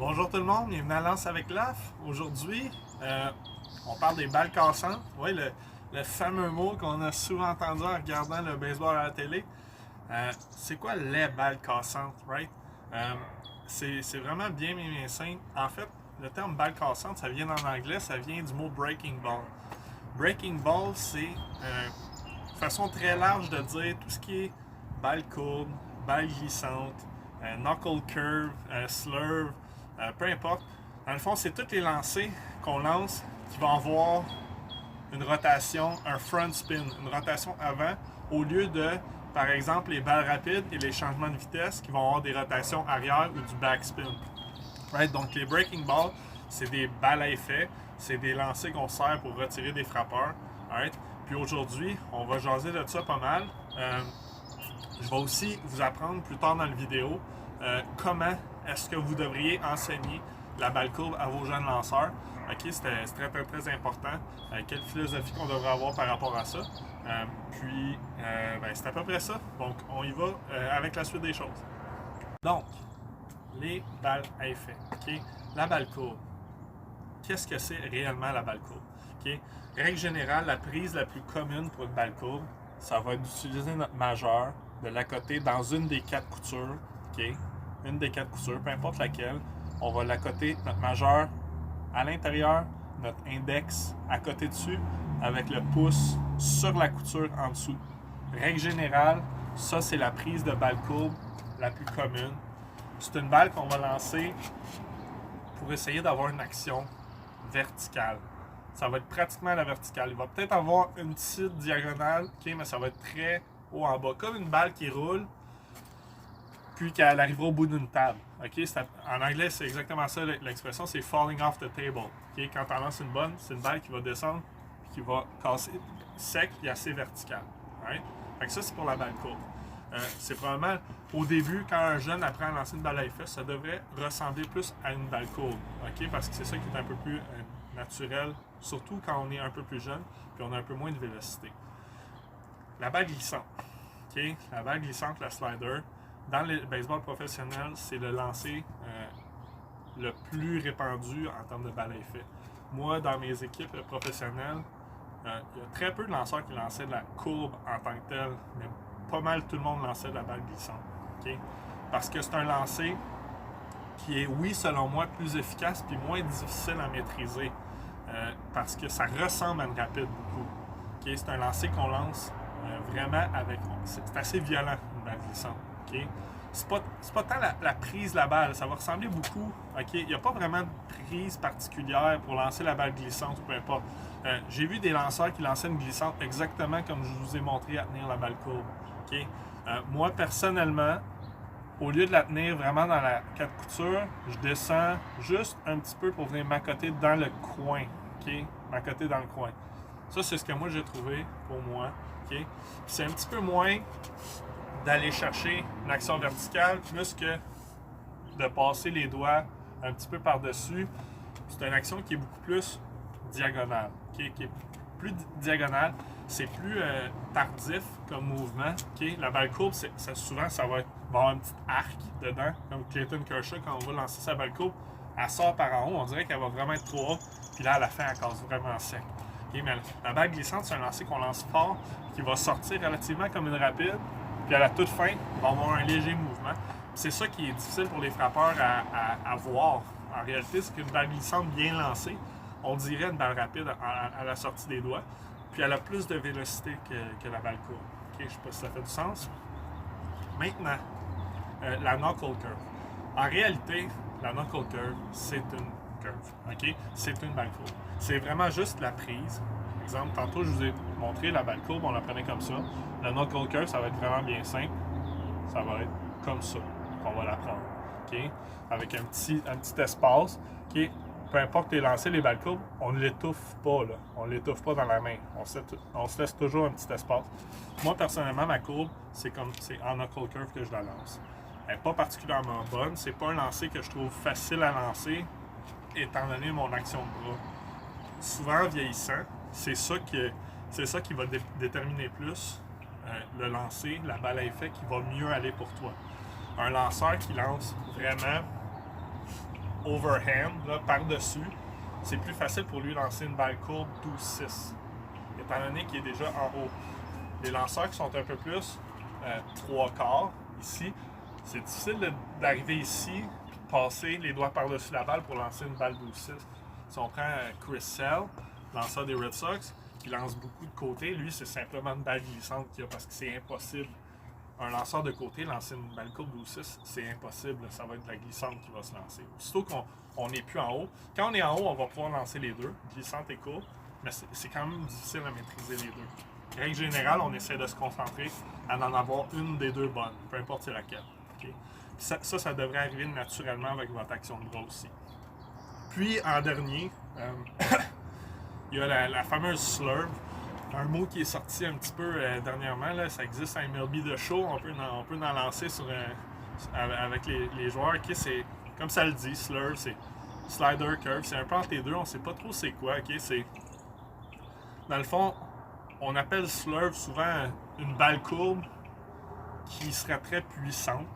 Bonjour tout le monde, bienvenue à Lance avec Laf. Aujourd'hui, on parle des balles cassantes. Oui, le fameux mot qu'on a souvent entendu en regardant le baseball à la télé. C'est quoi les balles cassantes, right? C'est vraiment bien simple. En fait, le terme balle cassante, ça vient en anglais, ça vient du mot breaking ball. Breaking ball, c'est une façon très large de dire tout ce qui est balle courbe, balle glissante, knuckle curve, slurve, peu importe. Dans le fond, c'est tous les lancers qu'on lance qui vont avoir une rotation, un front spin, une rotation avant, au lieu de, par exemple, les balles rapides et les changements de vitesse qui vont avoir des rotations arrière ou du backspin. Right? Donc, les breaking balls, c'est des balles à effet, c'est des lancers qu'on sert pour retirer des frappeurs. Right? Puis aujourd'hui, on va jaser de ça pas mal. Je vais aussi vous apprendre plus tard dans la vidéo comment est-ce que vous devriez enseigner la balle courbe à vos jeunes lanceurs. Okay, c'est très important. Quelle philosophie qu'on devrait avoir par rapport à ça. C'est à peu près ça. Donc, on y va avec la suite des choses. Donc, les balles à effet. Okay? La balle courbe. Qu'est-ce que c'est réellement la balle courbe? Okay? Règle générale, la prise la plus commune pour une balle courbe, ça va être d'utiliser notre majeur, de l'accoter dans une des quatre coutures. Okay? Une des quatre coutures, peu importe laquelle. On va l'accoter notre majeur à l'intérieur, notre index à côté dessus, avec le pouce sur la couture en dessous. Règle générale, ça c'est la prise de balle courbe la plus commune. C'est une balle qu'on va lancer pour essayer d'avoir une action verticale. Ça va être pratiquement la verticale. Il va peut-être avoir une petite diagonale, okay, mais ça va être très haut en bas. Comme une balle qui roule, puis qu'elle arrivera au bout d'une table. Okay? En anglais, c'est exactement ça l'expression, c'est falling off the table. Okay? Quand on lance une bonne, c'est une balle qui va descendre et qui va casser sec et assez verticale. Right? Fait que ça, c'est pour la balle courbe. C'est probablement, au début, quand un jeune apprend à lancer une balle à effet, ça devrait ressembler plus à une balle courbe. Okay? Parce que c'est ça qui est un peu plus naturel, surtout quand on est un peu plus jeune puis on a un peu moins de vélocité. La balle glissante. Okay? La balle glissante, la slider, dans le baseball professionnel, c'est le lancer le plus répandu en termes de balle à effet. Moi, dans mes équipes professionnelles, il y a très peu de lanceurs qui lançaient de la courbe en tant que telle, mais pas mal tout le monde lançait de la balle glissante. Okay? Parce que c'est un lancer qui est, oui, selon moi, plus efficace puis moins difficile à maîtriser. Parce que ça ressemble à une rapide beaucoup. Okay? C'est un lancer qu'on lance vraiment avec... C'est assez violent, une balle glissante. Okay? C'est pas tant la prise de la balle, ça va ressembler beaucoup. Okay? Il n'y a pas vraiment de prise particulière pour lancer la balle glissante ou peu importe. J'ai vu des lanceurs qui lançaient une glissante exactement comme je vous ai montré à tenir la balle courbe. Okay? Moi, personnellement, au lieu de la tenir vraiment dans la quatre coutures, je descends juste un petit peu pour venir m'accoter dans le coin. Okay? M'accoter dans le coin. Ça, c'est ce que moi j'ai trouvé pour moi. Okay? C'est un petit peu moins d'aller chercher une action verticale plus que de passer les doigts un petit peu par-dessus. C'est une action qui est beaucoup plus diagonale. Okay? Qui est plus diagonale, c'est plus tardif comme mouvement. Okay? La balle courbe, souvent, ça va avoir un petit arc dedans, comme Clayton Kershaw, quand on va lancer sa balle courbe, elle sort par en haut, on dirait qu'elle va vraiment être trop haute, puis là, à la fin, elle casse vraiment sec. Okay? Mais la balle glissante, c'est un lancer qu'on lance fort, qui va sortir relativement comme une rapide, puis à la toute fin, il va avoir un léger mouvement. C'est ça qui est difficile pour les frappeurs à voir. En réalité, c'est qu'une balle glissante bien lancée, on dirait une balle rapide à la sortie des doigts, puis elle a plus de vélocité que la balle courbe. Okay? Je ne sais pas si ça fait du sens. Maintenant, la knuckle curve. En réalité, la knuckle curve, c'est une curve. Okay? C'est une balle courbe. C'est vraiment juste la prise. Par exemple, tantôt, je vous ai montré la balle courbe, on la prenait comme ça. La knuckle curve, ça va être vraiment bien simple. Ça va être comme ça qu'on va la prendre. Okay? Avec un petit espace. Okay? Peu importe les lancers, les balles courbes, on ne l'étouffe pas. Là. On ne l'étouffe pas dans la main. On se laisse toujours un petit espace. Moi, personnellement, ma courbe, c'est en knuckle curve que je la lance. Elle n'est pas particulièrement bonne. C'est pas un lancer que je trouve facile à lancer, étant donné mon action de bras. Souvent, vieillissant, c'est ça qui va déterminer plus le lancer, la balle à effet qui va mieux aller pour toi. Un lanceur qui lance vraiment overhand, là, par-dessus, c'est plus facile pour lui de lancer une balle courbe 12-6, étant donné qu'il est déjà en haut. Les lanceurs qui sont un peu plus 3/4 ici, c'est difficile d'arriver ici et de passer les doigts par-dessus la balle pour lancer une balle 12-6. Si on prend Chris Sale, lanceur des Red Sox, qui lance beaucoup de côté, lui, c'est simplement une balle glissante qu'il a parce que c'est impossible. Un lanceur de côté, lancer une balle courbe 12-6, c'est impossible. Ça va être la glissante qui va se lancer. Aussitôt qu'on n'est plus en haut, quand on est en haut, on va pouvoir lancer les deux, glissante et courbe, mais c'est quand même difficile à maîtriser les deux. Règle générale, on essaie de se concentrer à en avoir une des deux bonnes, peu importe c'est laquelle. Okay? Ça devrait arriver naturellement avec votre action de bras aussi. Puis, en dernier, il y a la fameuse slurve, un mot qui est sorti un petit peu dernièrement. Là, ça existe à MLB The Show, on peut en lancer avec les joueurs. Okay? C'est, comme ça le dit, slurve, c'est slider, curve, c'est un peu entre les deux, on ne sait pas trop c'est quoi. Okay? C'est, dans le fond, on appelle slurve souvent une balle courbe qui serait très puissante,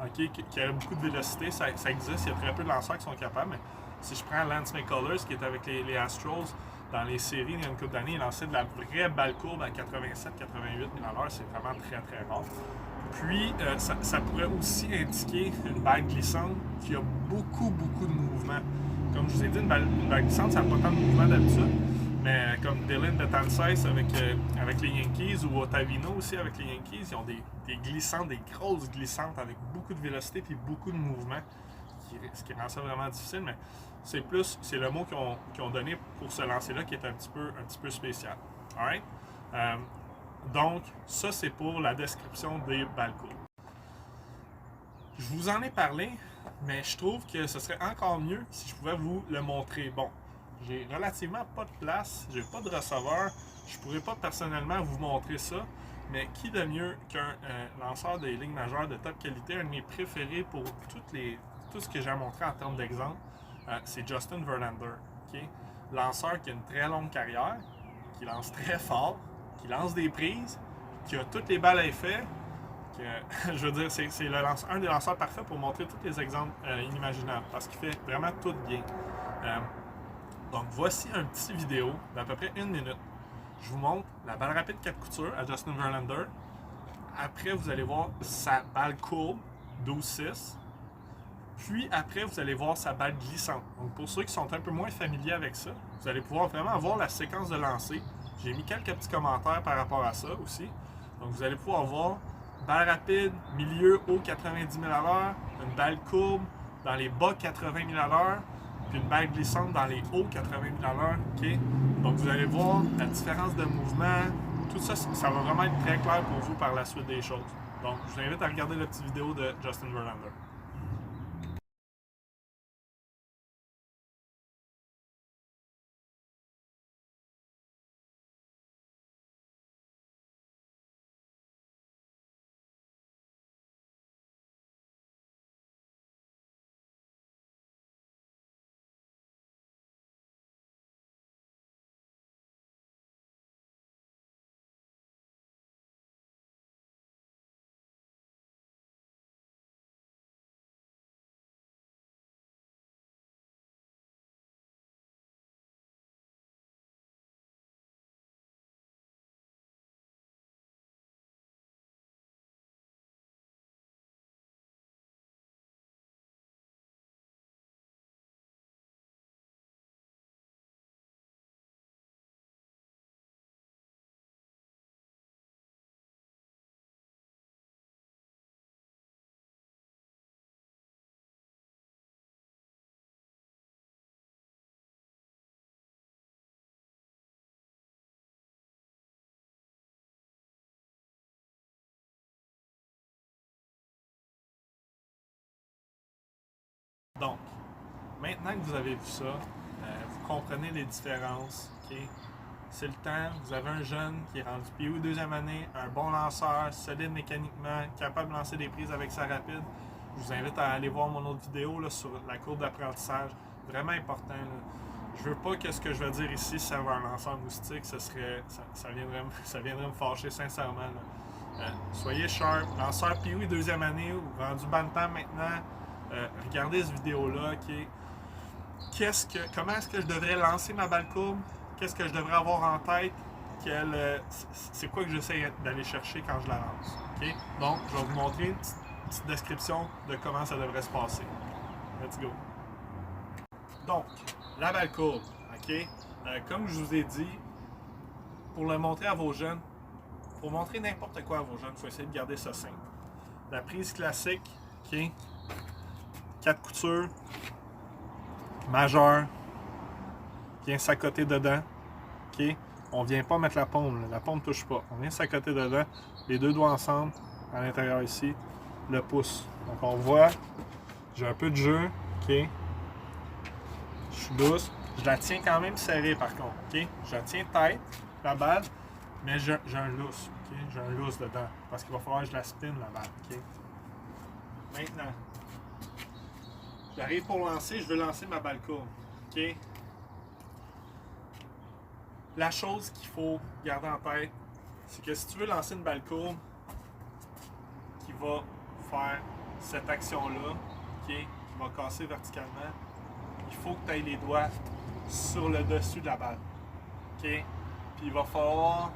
okay? Qui a beaucoup de vélocité, ça existe, il y a très peu de lanceurs qui sont capables, mais si je prends Lance McCullers, qui est avec les Astros, dans les séries, il y a une couple d'années, il lançait de la vraie balle courbe à 87-88 000 à l'heure. C'est vraiment très, très rare. Puis, ça pourrait aussi indiquer une balle glissante qui a beaucoup, beaucoup de mouvement. Comme je vous ai dit, une balle glissante, ça n'a pas tant de mouvement d'habitude. Mais comme Dylan Betances avec les Yankees ou Ottavino aussi avec les Yankees, ils ont des glissantes, des grosses glissantes avec beaucoup de vélocité et beaucoup de mouvement. Ce qui rend ça vraiment difficile, mais c'est le mot qu'ils ont donné pour ce lancer-là qui est un petit peu spécial. Alright? Donc, ça c'est pour la description des balles courbes. Je vous en ai parlé, mais je trouve que ce serait encore mieux si je pouvais vous le montrer. Bon, j'ai relativement pas de place, j'ai pas de receveur, je pourrais pas personnellement vous montrer ça, mais qui de mieux qu'un lanceur des ligues majeures de top qualité, un de mes préférés pour tout ce que j'ai à montrer en termes d'exemple, c'est Justin Verlander. Okay? Lanceur qui a une très longue carrière, qui lance très fort, qui lance des prises, qui a toutes les balles à effet. Je veux dire, c'est un des lanceurs parfaits pour montrer tous les exemples inimaginables, parce qu'il fait vraiment tout bien. Donc voici un petit vidéo d'à peu près 1 minute. Je vous montre la balle rapide 4 coutures à Justin Verlander. Après, vous allez voir sa balle courbe 12-6. Puis après, vous allez voir sa balle glissante. Donc pour ceux qui sont un peu moins familiers avec ça, vous allez pouvoir vraiment voir la séquence de lancer. J'ai mis quelques petits commentaires par rapport à ça aussi. Donc vous allez pouvoir voir balle rapide, milieu, haut 90 000 à l'heure, une balle courbe dans les bas 80 000 à l'heure, puis une balle glissante dans les hauts 80 000 à l'heure. Okay? Donc vous allez voir la différence de mouvement. Tout ça, ça va vraiment être très clair pour vous par la suite des choses. Donc je vous invite à regarder la petite vidéo de Justin Verlander. Donc, maintenant que vous avez vu ça, vous comprenez les différences. Okay? C'est le temps, vous avez un jeune qui est rendu PO deuxième année, un bon lanceur, solide mécaniquement, capable de lancer des prises avec sa rapide. Je vous invite à aller voir mon autre vidéo là, sur la courbe d'apprentissage. Vraiment important. Là. Je veux pas que ce que je vais dire ici serve un lanceur moustique, ça viendrait me fâcher sincèrement. Soyez sharp, lanceur PO deuxième année ou rendu bantam maintenant. Regardez cette vidéo-là, okay? comment est-ce que je devrais lancer ma balle courbe? Qu'est-ce que je devrais avoir en tête? C'est quoi que j'essaie d'aller chercher quand je la lance? Okay? Donc, je vais vous montrer une petite description de comment ça devrait se passer. Let's go! Donc, la balle courbe, ok? Comme je vous ai dit, pour le montrer à vos jeunes, pour montrer n'importe quoi à vos jeunes, il faut essayer de garder ça simple. La prise classique, ok? 4 coutures, majeure, vient s'accoter dedans, ok? On vient pas mettre la paume, là. La paume ne touche pas. On vient s'accoter dedans, les deux doigts ensemble, à l'intérieur ici, le pouce. Donc on voit, j'ai un peu de jeu, ok? Je suis douce. Je la tiens quand même serrée par contre, ok? Je la tiens tête, la balle, mais j'ai un lousse, ok? J'ai un lousse dedans, parce qu'il va falloir que je la spin la balle, ok? Maintenant, j'arrive pour lancer, je veux lancer ma balle courbe, ok? La chose qu'il faut garder en tête, c'est que si tu veux lancer une balle courbe qui va faire cette action-là, ok, qui va casser verticalement, il faut que tu aies les doigts sur le dessus de la balle. Ok? Puis il va falloir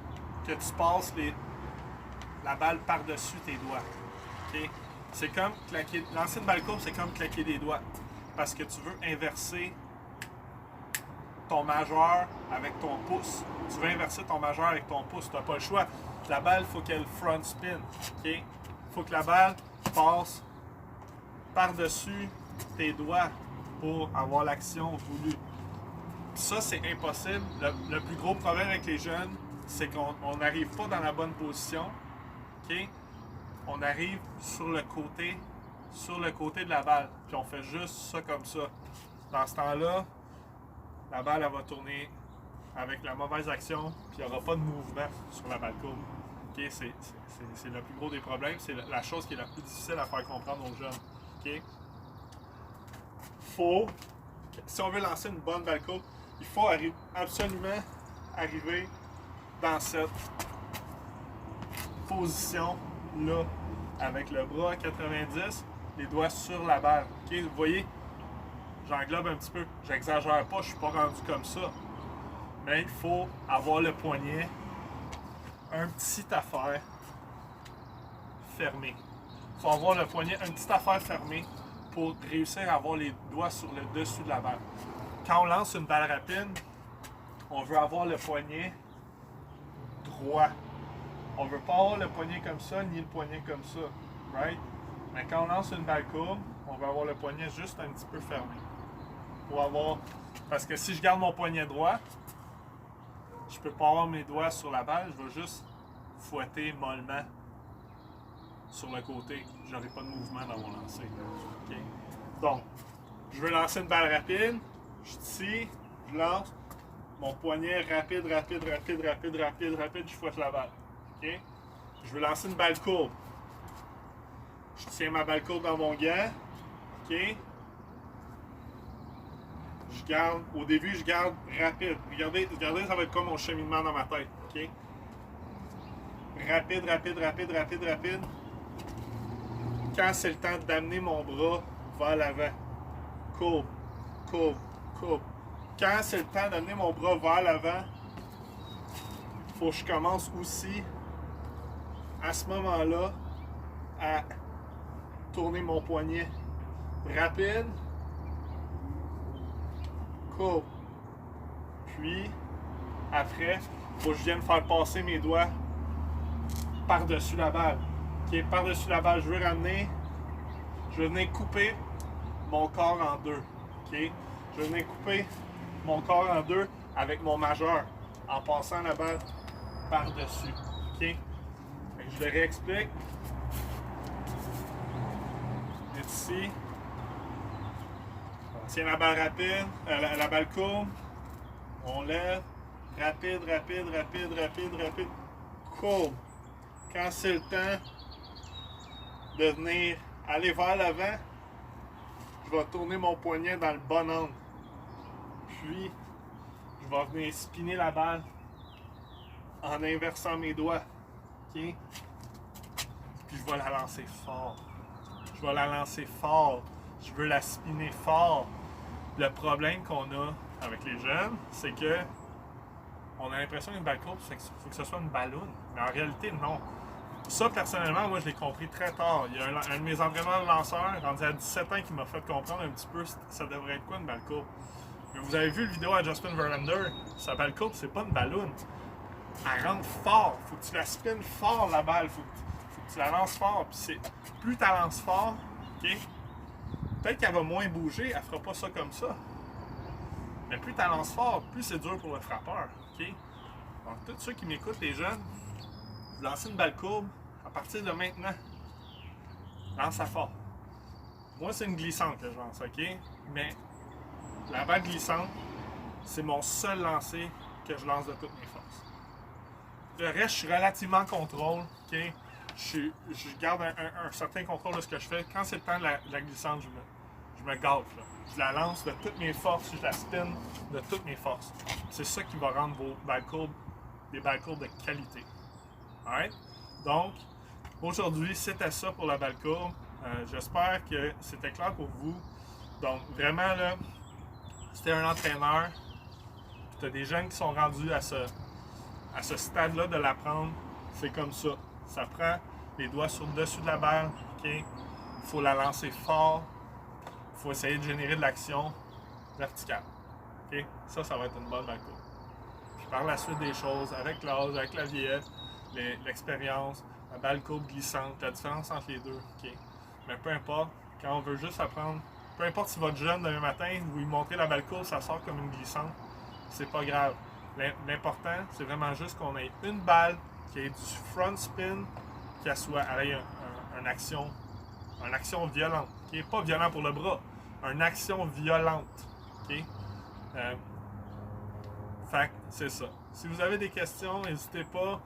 que tu passes la balle par-dessus tes doigts. Ok? C'est comme claquer. Lancer une balle courbe, c'est comme claquer des doigts. Parce que tu veux inverser ton majeur avec ton pouce. Tu veux inverser ton majeur avec ton pouce. Tu n'as pas le choix. La balle, il faut qu'elle front spin. Il faut que la balle passe par-dessus tes doigts pour avoir l'action voulue. Ça, c'est impossible. Le plus gros problème avec les jeunes, c'est qu'on n'arrive pas dans la bonne position. Okay? On arrive sur le côté de la balle. Puis on fait juste ça comme ça. Dans ce temps-là, la balle, elle va tourner avec la mauvaise action, puis il n'y aura pas de mouvement sur la balle courbe. Okay? C'est le plus gros des problèmes. C'est la chose qui est la plus difficile à faire comprendre aux jeunes. Okay? Si on veut lancer une bonne balle courbe, il faut absolument arriver dans cette position-là, avec le bras à 90, les doigts sur la balle. Okay? Vous voyez, j'englobe un petit peu, j'exagère pas, je suis pas rendu comme ça. Mais il faut avoir le poignet, un petit affaire fermé. Il faut avoir le poignet, une petite affaire fermée pour réussir à avoir les doigts sur le dessus de la balle. Quand on lance une balle rapide, on veut avoir le poignet droit. On ne veut pas avoir le poignet comme ça, ni le poignet comme ça. Right? Mais quand on lance une balle courbe, on veut avoir le poignet juste un petit peu fermé. Pour avoir... Parce que si je garde mon poignet droit, je ne peux pas avoir mes doigts sur la balle, je vais juste fouetter mollement sur le côté. Je n'aurai pas de mouvement dans mon lancer. Okay? Donc, je veux lancer une balle rapide. Je tire, je lance. Mon poignet rapide, je fouette la balle. Okay? Je veux lancer une balle courbe. Je tiens ma balle courbe dans mon gant. Okay? Au début, je garde rapide. Regardez, ça va être comme mon cheminement dans ma tête. Okay? Rapide. Quand c'est le temps d'amener mon bras vers l'avant, courbe. Quand c'est le temps d'amener mon bras vers l'avant, il faut que je commence aussi, à ce moment-là, à tourner mon poignet. Rapide, courbe. Puis, après, il faut que je vienne faire passer mes doigts par-dessus la balle. Okay, par-dessus la balle, je veux venir couper mon corps en deux. Okay? Je vais venir couper mon corps en deux avec mon majeur en passant la balle par-dessus. Okay? Je le réexplique. Ici, on tient la balle rapide, la balle courbe, on lève, rapide, courbe. Quand c'est le temps de venir aller vers l'avant, je vais tourner mon poignet dans le bon angle. Puis, je vais venir spinner la balle en inversant mes doigts. Okay? Puis, je vais la lancer fort. Je veux la spinner fort. Le problème qu'on a avec les jeunes, c'est que on a l'impression qu'une balle courbe, il faut que ce soit une balloune. Mais en réalité, non. Ça, personnellement, moi, je l'ai compris très tard. Il y a un de mes entraîneurs de lanceurs, rendu à 17 ans, qui m'a fait comprendre un petit peu ça devrait être quoi une balle courbe. Mais vous avez vu le vidéo à Justin Verlander, sa balle courbe, c'est pas une balloune. Elle rentre fort. Faut que tu la spins fort, la balle. Faut que tu la lances fort. Puis plus tu la lances fort, ok? Peut-être qu'elle va moins bouger, elle fera pas ça comme ça. Mais plus tu la lances fort, plus c'est dur pour le frappeur. Ok? Donc, tous ceux qui m'écoutent, les jeunes, vous lancez une balle courbe à partir de maintenant. Lance-la fort. Moi, c'est une glissante que je lance, ok? Mais la balle glissante, c'est mon seul lancer que je lance de toutes mes forces. Le reste, je suis relativement en contrôle, ok? Je garde un certain contrôle de ce que je fais. Quand c'est le temps de la glissante, je me gâte. Là. Je la lance de toutes mes forces, je la spin de toutes mes forces. C'est ça qui va rendre vos balles courbes des balles courbes de qualité. Alright? Donc, aujourd'hui, c'était ça pour la balle courbe. J'espère que c'était clair pour vous. Donc, vraiment, là, si t'es un entraîneur, tu as des jeunes qui sont rendus à ce stade-là de l'apprendre, c'est comme ça. Ça prend les doigts sur le dessus de la balle, ok? Il faut la lancer fort. Il faut essayer de générer de l'action verticale. Ok? Ça va être une bonne balle courbe. Puis par la suite des choses, avec l'âge, avec la vieillesse, l'expérience, la balle courbe glissante, la différence entre les deux. Ok? Mais peu importe, quand on veut juste apprendre, peu importe si votre jeune demain matin, vous lui montrez la balle courbe, ça sort comme une glissante, c'est pas grave. L'important, c'est vraiment juste qu'on ait une balle qui ait du front spin, qui soit avec une action violente, qui n'est pas violent pour le bras, une action violente. Okay? Fait c'est ça. Si vous avez des questions, n'hésitez pas.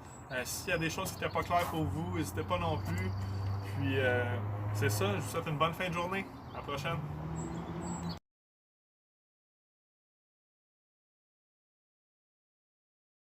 S'il y a des choses qui n'étaient pas claires pour vous, n'hésitez pas non plus. Puis c'est ça, je vous souhaite une bonne fin de journée. À la prochaine.